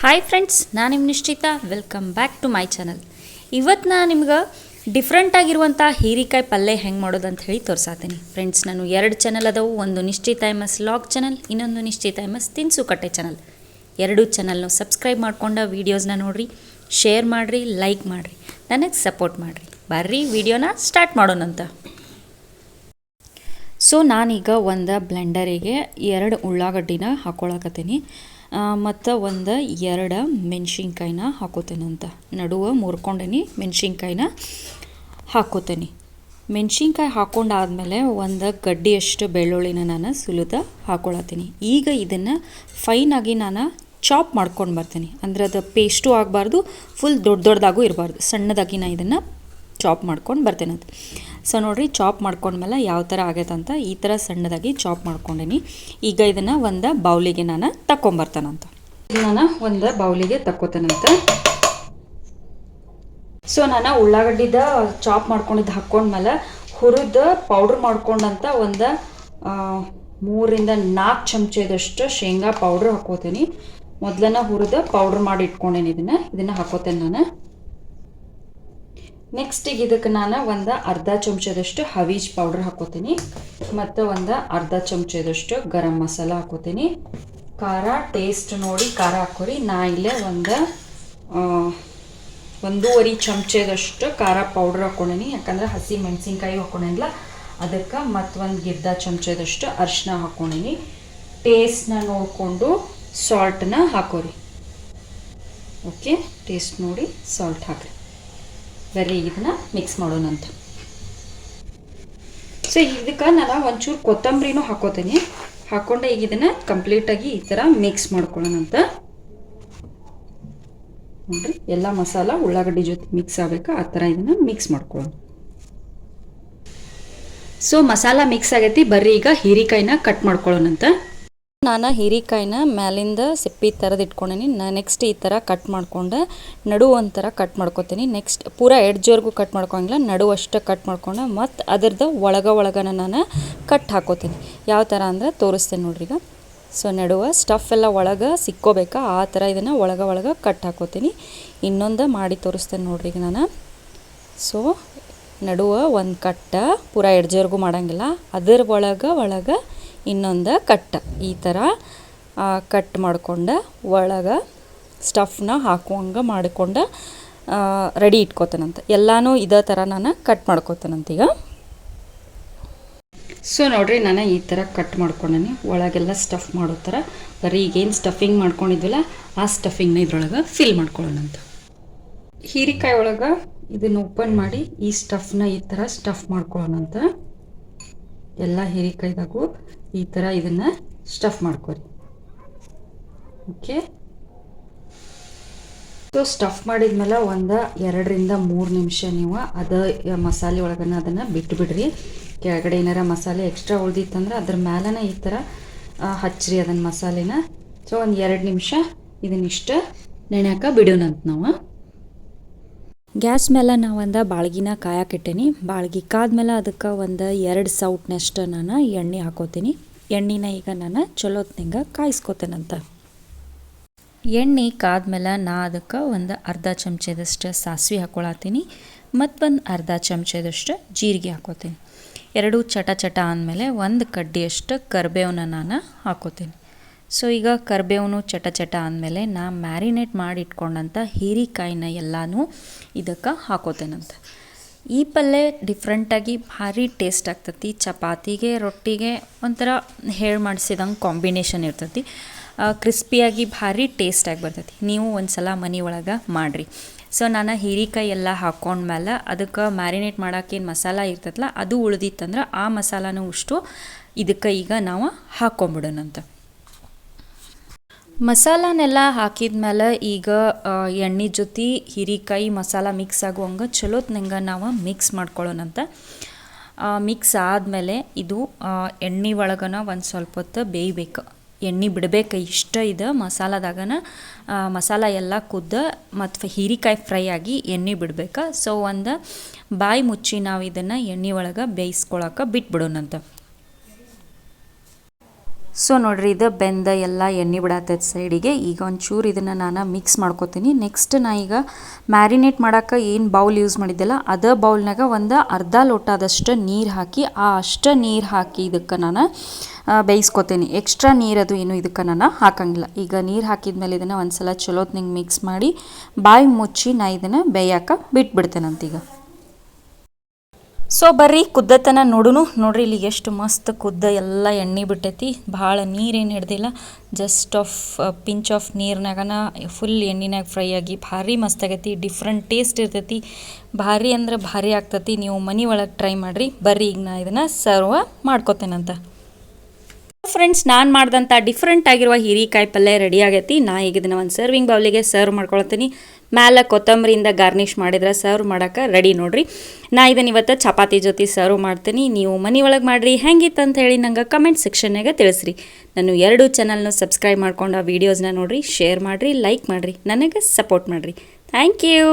Hi friends, ನಾನು ನಿಮ್ಮ Nishchitha. Welcome back to my channel. ಇವತ್ತು ನಾನು ನಿಮ್ಗೆ ಡಿಫ್ರೆಂಟ್ ಆಗಿರುವಂಥ ಹೀರಿಕಾಯಿ ಪಲ್ಯ ಹೆಂಗೆ ಮಾಡೋದು ಅಂತ ಹೇಳಿ ತೋರಿಸಾತೀನಿ. ಫ್ರೆಂಡ್ಸ್, ನಾನು 2 ಚಾನಲ್ ಅದಾವು. ಒಂದು ನಿಶ್ಚಿತಾ ಎಮ್.ಎಸ್ ಲಾಗ್ ಚಾನಲ್, ಇನ್ನೊಂದು ನಿಶ್ಚಿತಾ ಎಮ್.ಎಸ್ ತಿನಿಸು ಕಟ್ಟೆ ಚಾನಲ್. 2 ಚಾನಲ್ನು ಸಬ್ಸ್ಕ್ರೈಬ್ ಮಾಡ್ಕೊಂಡು ವೀಡಿಯೋಸ್ನ ನೋಡಿರಿ, ಶೇರ್ ಮಾಡಿರಿ, ಲೈಕ್ ಮಾಡಿರಿ, ನನಗೆ ಸಪೋರ್ಟ್ ಮಾಡಿರಿ. ಬರ್ರಿ ವಿಡಿಯೋನ ಸ್ಟಾರ್ಟ್ ಮಾಡೋಣಂತ. ಸೊ ನಾನೀಗ ಒಂದು ಬ್ಲೆಂಡರಿಗೆ 2 ಉಳ್ಳಾಗಡ್ಡಿನ ಹಾಕ್ಕೊಳಕತ್ತೀನಿ ಮತ್ತು 2 ಮೆಣಸಿನ್ಕಾಯಿನ ಹಾಕೋತೇನಂತ. ನಡುವೆ ಮುರ್ಕೊಂಡೇನಿ ಮೆಣಸಿನ್ಕಾಯಿನ ಹಾಕೋತೇನೆ. ಮೆಣಸಿನ್ಕಾಯಿ ಹಾಕೊಂಡಾದ್ಮೇಲೆ 1 ಗಡ್ಡಿಯಷ್ಟು ಬೆಳ್ಳುಳ್ಳಿನ ನಾನು ಸುಲಿದ ಹಾಕ್ಕೊಳತ್ತೀನಿ. ಈಗ ಇದನ್ನು ಫೈನಾಗಿ ನಾನು ಚಾಪ್ ಮಾಡ್ಕೊಂಡು ಬರ್ತೀನಿ. ಅಂದರೆ ಅದು ಪೇಸ್ಟು ಆಗಬಾರ್ದು, ಫುಲ್ ದೊಡ್ಡದಾಗೂ ಇರಬಾರ್ದು, ಸಣ್ಣದಾಗಿ ನಾನು ಇದನ್ನು ಚಾಪ್ ಮಾಡ್ಕೊಂಡು ಬರ್ತೇನಂತ. ಸೊ ನೋಡಿರಿ, ಚಾಪ್ ಮಾಡ್ಕೊಂಡ್ಮೇಲೆ ಯಾವ ಥರ ಆಗೈತಂತ ಈ ಥರ ಸಣ್ಣದಾಗಿ ಚಾಪ್ ಮಾಡ್ಕೊಂಡೇನಿ. ಈಗ ಇದನ್ನು ಒಂದು ಬೌಲಿಗೆ ನಾನು ತಕ್ಕೊಂಬರ್ತಾನಂತ. ನಾನು ಒಂದು ಬೌಲಿಗೆ ತಕ್ಕೋತೇನಂತ. ಸೊ ನಾನು ಉಳ್ಳಾಗಡ್ಡಿದ ಚಾಪ್ ಮಾಡ್ಕೊಂಡಿದ್ದು ಹಾಕ್ಕೊಂಡ್ಮೇಲೆ ಹುರಿದು ಪೌಡ್ರ್ ಮಾಡ್ಕೊಂಡಂತ 3 ರಿಂದ 4 ಚಮಚದಷ್ಟು ಶೇಂಗಾ ಪೌಡ್ರ್ ಹಾಕೋತೀನಿ. ಮೊದಲನ್ನ ಹುರಿದು ಪೌಡ್ರ್ ಮಾಡಿ ಇಟ್ಕೊಂಡೇನಿ. ಇದನ್ನು ಹಾಕೋತೇನೆ ನಾನು. ನೆಕ್ಸ್ಟ್ ಈಗ ಇದಕ್ಕೆ ನಾನು ಅರ್ಧ ಚಮಚದಷ್ಟು ಹವೀಜ್ ಪೌಡ್ರ್ ಹಾಕೋತೀನಿ ಮತ್ತು ಅರ್ಧ ಚಮಚದಷ್ಟು ಗರಂ ಮಸಾಲ ಹಾಕೋತೀನಿ. ಖಾರ ಟೇಸ್ಟ್ ನೋಡಿ ಖಾರ ಹಾಕೋರಿ. ನಾ ಇಲ್ಲೇ 1.5 ಚಮಚದಷ್ಟು ಖಾರ ಪೌಡ್ರ್ ಹಾಕ್ಕೊಂಡೀನಿ, ಯಾಕಂದ್ರೆ ಹಸಿ ಮೆಣಸಿನ್ಕಾಯಿ ಹಾಕ್ಕೊಂಡಿಲ್ಲ ಅದಕ್ಕೆ. ಮತ್ತು 1 ಗಿರ್ದ ಚಮಚದಷ್ಟು ಅರಿಶಿನ ಹಾಕ್ಕೊಂಡೀನಿ. ಟೇಸ್ಟ್ನ ನೋಡಿಕೊಂಡು ಸಾಲ್ಟನ್ನ ಹಾಕೋರಿ. ಓಕೆ, ಟೇಸ್ಟ್ ನೋಡಿ ಸಾಲ್ಟ್ ಹಾಕಿರಿ. ಬರ್ರಿ ಇದನ್ನು ಮಿಕ್ಸ್ ಮಾಡೋಣಂತ. ಸೊ ಇದಕ್ಕೆ ನಾನು ಒಂಚೂರು ಕೊತ್ತಂಬರಿನೂ ಹಾಕೋತೀನಿ. ಹಾಕ್ಕೊಂಡೆ ಈಗ ಇದನ್ನು ಕಂಪ್ಲೀಟಾಗಿ ಈ ಥರ ಮಿಕ್ಸ್ ಮಾಡ್ಕೊಳ್ಳೋಣಂತ. ನೋಡಿರಿ, ಎಲ್ಲ ಮಸಾಲ ಉಳ್ಳಾಗಡ್ಡಿ ಜೊತೆ ಮಿಕ್ಸ್ ಆಗಬೇಕು, ಆ ಥರ ಇದನ್ನು ಮಿಕ್ಸ್ ಮಾಡ್ಕೊಳ್ಳೋಣ. ಸೊ ಮಸಾಲ ಮಿಕ್ಸ್ ಆಗೈತಿ. ಬರ್ರಿ ಈಗ ಹೀರಿಕಾಯಿನ ಕಟ್ ಮಾಡ್ಕೊಳ್ಳೋಣಂತ. ನಾನು ಹೀರಿಕಾಯಿನ ಮ್ಯಾಲಿಂದ ಸಿಪ್ಪಿ ಥರದ್ದು ಇಟ್ಕೊಂಡೀನಿ. ನೆಕ್ಸ್ಟ್ ಈ ಥರ ಕಟ್ ಮಾಡ್ಕೊಂಡು ನಡು ಒಂಥರ ಕಟ್ ಮಾಡ್ಕೊತೀನಿ. ನೆಕ್ಸ್ಟ್ ಪೂರಾ ಎಡ್ಜ್ವರೆಗೂ ಕಟ್ ಮಾಡ್ಕೊಂಗಿಲ್ಲ, ನಡು ಅಷ್ಟು ಕಟ್ ಮಾಡ್ಕೊಂಡು ಮತ್ತು ಅದ್ರದ್ದು ಒಳಗನ ನಾನು ಕಟ್ ಹಾಕೋತೀನಿ. ಯಾವ ಥರ ಅಂದರೆ ತೋರಿಸ್ತೇನೆ ನೋಡ್ರಿ ಈಗ. ಸೊ ನಡುವೆ ಸ್ಟಫ್ ಎಲ್ಲ ಒಳಗೆ ಸಿಕ್ಕೋಬೇಕಾ ಆ ಥರ ಇದನ್ನು ಒಳಗೆ ಕಟ್ ಹಾಕೋತೀನಿ. ಇನ್ನೊಂದು ಮಾಡಿ ತೋರಿಸ್ತೇನೆ ನೋಡ್ರಿ ಈಗ ನಾನು. ಸೊ ನಡುವೆ ಒಂದು ಕಟ್ಟ ಪೂರಾ ಎಡ್ಜ್ವರೆಗೂ ಮಾಡೋಂಗಿಲ್ಲ, ಅದರ ಒಳಗೆ ಇನ್ನೊಂದು ಕಟ್ ಈ ಥರ ಕಟ್ ಮಾಡ್ಕೊಂಡು ಒಳಗೆ ಸ್ಟಫ್ನ ಹಾಕುವಂಗೆ ಮಾಡಿಕೊಂಡು ರೆಡಿ ಇಟ್ಕೋತೇನಂತ. ಎಲ್ಲನೂ ಇದೇ ಥರ ನಾನು ಕಟ್ ಮಾಡ್ಕೋತೇನಂತ ಈಗ. ಸೊ ನೋಡಿರಿ, ನಾನು ಈ ಥರ ಕಟ್ ಮಾಡ್ಕೊಂಡೇನಿ. ಒಳಗೆಲ್ಲ ಸ್ಟಫ್ ಮಾಡೋ ಥರ. ಬರೀ ಈಗೇನು ಸ್ಟಫಿಂಗ್ ಮಾಡ್ಕೊಂಡಿದ್ವಲ್ಲ ಆ ಸ್ಟಫಿಂಗ್ನ ಇದ್ರೊಳಗೆ ಫಿಲ್ ಮಾಡ್ಕೊಳ್ಳೋಣಂತ. ಹೀರಿಕಾಯಿ ಒಳಗೆ ಇದನ್ನು ಓಪನ್ ಮಾಡಿ ಈ ಸ್ಟಫ್ನ ಈ ಥರ ಸ್ಟಫ್ ಮಾಡ್ಕೊಳ್ಳೋಣಂತ. ಎಲ್ಲ ಹೀರಿಕಾಯ್ದಾಗೂ ಈ ಥರ ಇದನ್ನು ಸ್ಟಫ್ ಮಾಡ್ಕೊರಿ. ಓಕೆ, ಸೊ ಸ್ಟಫ್ ಮಾಡಿದ್ಮೇಲೆ 2 ರಿಂದ 3 ನಿಮಿಷ ನೀವು ಮಸಾಲೆ ಒಳಗನ್ನ ಅದನ್ನು ಬಿಟ್ಬಿಡ್ರಿ. ಕೆಳಗಡೆ ಏನಾರ ಮಸಾಲೆ ಎಕ್ಸ್ಟ್ರಾ ಉಳ್ದಿತ್ತಂದ್ರೆ ಅದ್ರ ಮೇಲನ ಈ ಥರ ಹಚ್ಚಿರಿ ಅದನ್ನು ಮಸಾಲೆನ. ಸೊ 2 ನಿಮಿಷ ಇದನ್ನಿಷ್ಟು ನೆನೆಯಾಕ ಬಿಡೋಣಂತ ನಾವು. ಗ್ಯಾಸ್ ಮೇಲೆ ನಾವು ಬಾಳ್ಗಿನ ಕಾಯಕ್ಕಿಟ್ಟೇನಿ. ಬಾಳ್ಗಿ ಕಾದ್ಮೇಲೆ ಅದಕ್ಕೆ 2 ಸೌಟ್ನಷ್ಟು ನಾನು ಎಣ್ಣೆ ಹಾಕೋತೀನಿ. ಎಣ್ಣೆನ ಈಗ ನಾನು ಚಲೋತ್ನಿಂಗೆ ಕಾಯಿಸ್ಕೋತೇನಂತ. ಎಣ್ಣೆ ಕಾದ್ಮೇಲೆ ನಾ ಅದಕ್ಕೆ ಅರ್ಧ ಚಮಚದಷ್ಟು ಸಾಸಿವೆ ಹಾಕ್ಕೊಳತ್ತೀನಿ ಮತ್ತು ಅರ್ಧ ಚಮಚದಷ್ಟು ಜೀರಿಗೆ ಹಾಕೋತೀನಿ. 2 ಚಟ ಅಂದಮೇಲೆ 1 ಕಡ್ಡಿಯಷ್ಟು ಕರಿಬೇವನ್ನ ನಾನು ಹಾಕೋತೀನಿ. ಸೊ ಈಗ ಕರಿಬೇವನು ಚಟ ಅಂದಮೇಲೆ ನಾ ಮ್ಯಾರಿನೇಟ್ ಮಾಡಿ ಇಟ್ಕೊಂಡಂಥ ಹೀರಿಕಾಯಿನ ಎಲ್ಲನೂ ಇದಕ್ಕೆ ಹಾಕೋತೇನಂತ. ಈ ಪಲ್ಯ ಡಿಫ್ರೆಂಟಾಗಿ ಭಾರಿ ಟೇಸ್ಟ್ ಆಗ್ತತಿ. ಚಪಾತಿಗೆ ರೊಟ್ಟಿಗೆ ಒಂಥರ ಹೇಳಿ ಮಾಡಿಸಿದಂಗೆ ಕಾಂಬಿನೇಷನ್ ಇರ್ತೈತಿ. ಕ್ರಿಸ್ಪಿಯಾಗಿ ಭಾರಿ ಟೇಸ್ಟಾಗಿ ಬರ್ತೈತಿ. ನೀವು ಒಂದು ಸಲ ಮನೆ ಒಳಗೆ ಮಾಡಿರಿ. ಸೊ ನಾನು ಹೀರಿಕಾಯಿ ಎಲ್ಲ ಹಾಕ್ಕೊಂಡ್ಮೇಲೆ ಅದಕ್ಕೆ ಮ್ಯಾರಿನೇಟ್ ಮಾಡೋಕ್ಕೇನು ಮಸಾಲ ಇರ್ತೈತಲ್ಲ ಅದು ಉಳಿದಿತ್ತಂದ್ರೆ ಆ ಮಸಾಲಾನು ಅಷ್ಟು ಇದಕ್ಕೆ ಈಗ ನಾವು ಹಾಕ್ಕೊಂಬಿಡೋಣಂತ. ಮಸಾಲನೆಲ್ಲ ಹಾಕಿದ್ಮೇಲೆ ಈಗ ಎಣ್ಣೆ ಜೊತೆ ಹೀರಿಕಾಯಿ ಮಸಾಲ ಮಿಕ್ಸ್ ಆಗುವಂಗೆ ಚಲೋತ್ನಂಗೆ ನಾವು ಮಿಕ್ಸ್ ಮಾಡ್ಕೊಳ್ಳೋಣಂತ. ಮಿಕ್ಸ್ ಆದಮೇಲೆ ಇದು ಎಣ್ಣೆ ಒಳಗನ ಒಂದು ಸ್ವಲ್ಪ ಹೊತ್ತು ಬೇಯಬೇಕು, ಎಣ್ಣೆ ಬಿಡಬೇಕು. ಇಷ್ಟ ಇದು ಮಸಾಲದಾಗನ ಮಸಾಲ ಎಲ್ಲ ಕುದ್ದು ಮತ್ತು ಹೀರಿಕಾಯಿ ಫ್ರೈ ಆಗಿ ಎಣ್ಣೆ ಬಿಡಬೇಕು. ಸೊ ಬಾಯಿ ಮುಚ್ಚಿ ನಾವು ಇದನ್ನು ಎಣ್ಣೆ ಒಳಗೆ ಬೇಯಿಸ್ಕೊಳಕ್ಕೆ ಬಿಟ್ಬಿಡೋಣಂತ. ಸೊ ನೋಡ್ರಿ ಇದು ಬೆಂದ ಎಲ್ಲ ಎಣ್ಣೆ ಬಿಡತ್ತೈತೆ ಸೈಡಿಗೆ. ಈಗ ಒಂಚೂರು ಇದನ್ನು ನಾನು ಮಿಕ್ಸ್ ಮಾಡ್ಕೊತೀನಿ. ನೆಕ್ಸ್ಟ್ ನಾ ಈಗ ಮ್ಯಾರಿನೇಟ್ ಮಾಡೋಕೆ ಏನು ಬೌಲ್ ಯೂಸ್ ಮಾಡಿದ್ದೆಲ್ಲ ಅದೇ ಬೌಲ್ನಾಗ ಒಂದು ಅರ್ಧ ಲೋಟದಷ್ಟು ನೀರು ಹಾಕಿ ಅಷ್ಟು ನೀರು ಹಾಕಿ ಇದಕ್ಕೆ ನಾನು ಬೇಯಿಸ್ಕೊತೀನಿ. ಎಕ್ಸ್ಟ್ರಾ ನೀರದು ಏನು ಇದಕ್ಕೆ ನಾನು ಹಾಕಂಗಿಲ್ಲ. ಈಗ ನೀರು ಹಾಕಿದ್ಮೇಲೆ ಇದನ್ನು ಒಂದು ಸಲ ಚಲೋತ್ನಂಗೆ ಮಿಕ್ಸ್ ಮಾಡಿ ಬಾಯಿ ಮುಚ್ಚಿ ನಾ ಇದನ್ನು ಬೇಯಕ್ಕೆ ಬಿಟ್ಬಿಡ್ತೇನಂತೀಗ. ಸೊ ಬರ್ರಿ ಕುದ್ದತನ ನೋಡುನು. ನೋಡ್ರಿ ಇಲ್ಲಿ ಎಷ್ಟು ಮಸ್ತ್ ಕುದ್ದ ಎಲ್ಲ ಎಣ್ಣೆ ಬಿಟ್ಟೈತಿ. ಭಾಳ ನೀರೇನು ಹಿಡ್ದಿಲ್ಲ, ಜಸ್ಟ್ ಪಿಂಚ್ ಆಫ್ ನೀರ್ನಾಗನ ಫುಲ್ ಎಣ್ಣಿನಾಗ ಫ್ರೈ ಆಗಿ ಭಾರಿ ಮಸ್ತ್ ಆಗೈತಿ. ಡಿಫ್ರೆಂಟ್ ಟೇಸ್ಟ್ ಇರ್ತೈತಿ. ಭಾರಿ ಅಂದ್ರೆ ಭಾರಿ ಆಗ್ತೈತಿ. ನೀವು ಮನೆ ಒಳಗೆ ಟ್ರೈ ಮಾಡಿರಿ. ಬರ್ರಿ ಈಗ ನಾ ಇದನ್ನು ಸರ್ವ್ ಮಾಡ್ಕೊತೇನಂತ. ಫ್ರೆಂಡ್ಸ್, ನಾನು ಮಾಡಿದಂಥ ಡಿಫ್ರೆಂಟ್ ಆಗಿರುವ ಹೀರೆಕಾಯಿ ಪಲ್ಯ ರೆಡಿ ಆಗೈತಿ. ನಾ ಈಗ ಇದನ್ನು ಒಂದು ಸರ್ವಿಂಗ್ ಬೌಲಿಗೆ ಸರ್ವ್ ಮಾಡ್ಕೊಳ್ತೀನಿ. ಮ್ಯಾಲೆ ಕೊತ್ತಂಬರಿಯಿಂದ ಗಾರ್ನಿಷ್ ಮಾಡಿದ್ರೆ ಸರ್ವ್ ಮಾಡೋಕೆ ರೆಡಿ ನೋಡ್ರಿ. ನಾ ಇದನ್ನು ಇವತ್ತು ಚಪಾತಿ ಜೊತೆ ಸರ್ವ್ ಮಾಡ್ತೀನಿ. ನೀವು ಮನೆ ಒಳಗೆ ಮಾಡಿರಿ. ಹೆಂಗಿತ್ತು ಅಂತ ಹೇಳಿ ನಂಗೆ ಕಮೆಂಟ್ ಸೆಕ್ಷನ್ನಾಗ ತಿಳಿಸ್ರಿ. ನಾನು 2 ಚಾನಲ್ನ ಸಬ್ಸ್ಕ್ರೈಬ್ ಮಾಡ್ಕೊಂಡು ಆ ವೀಡಿಯೋಸ್ನ ನೋಡಿರಿ, ಶೇರ್ ಮಾಡಿರಿ, ಲೈಕ್ ಮಾಡಿರಿ, ನನಗೆ ಸಪೋರ್ಟ್ ಮಾಡಿರಿ. Thank you.